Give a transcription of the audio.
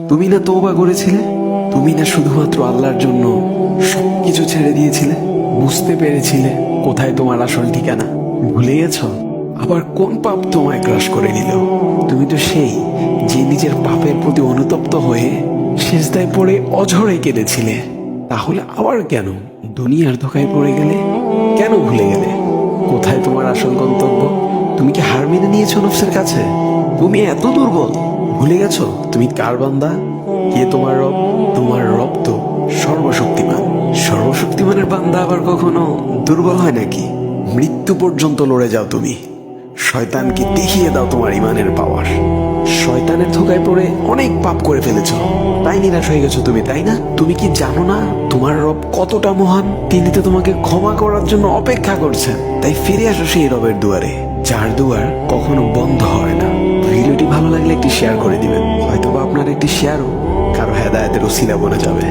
তুমি না তওবা করেছিলে? তুমি না শুধুমাত্র আল্লাহর জন্য সবকিছু ছেড়ে দিয়েছিলে? বুঝতে পেরেছিলে কোথায় তোমার আসল ঠিকানা? ভুলে গেছো? আবার কোন পাপ তোমায় গ্রাস করে নিল? তুমি তো সেই যে নিজের পাপের প্রতি অনুতপ্ত হয়ে সিজদায় পড়ে অঝরে কেঁদেছিলে। তাহলে আবার কেন দুনিয়ার ধোকায় পড়ে গেলে? কেন ভুলে গেলে কোথায় তোমার আসল গন্তব্য? তুমি কি হার মেনে নিয়েছো নফসের কাছে? তুমি এত দুর্বল, ভুলে গেছো তুমি কার বান্দা? কে তোমার রব? তোমার রব তো সর্বশক্তিমান। সর্বশক্তিমানের বান্দা আবার কখনো দুর্বল হয় নাকি? মৃত্যু পর্যন্ত লড়ে যাও তুমি। শয়তানকে দেখিয়ে দাও তোমার ইমানের পাওয়ার। শয়তানের ধোকায় পড়ে অনেক পাপ করে ফেলেছো, তাই নিরাশ হয়ে গেছো তুমি, তাই না? তুমি কি জানো না তোমার রব কতটা মহান? তিনি তো তোমাকে ক্ষমা করার জন্য অপেক্ষা করছেন। তাই ফিরে আসো সেই রবের দুয়ারে, যার দুয়ার কখনো বন্ধ হয় না। ভিডিওটি ভালো লাগলে একটি শেয়ার করে দিবেন, হয়তোবা আপনার একটি শেয়ারও কারো হেদায়েতের উসিলা বনে যাবে।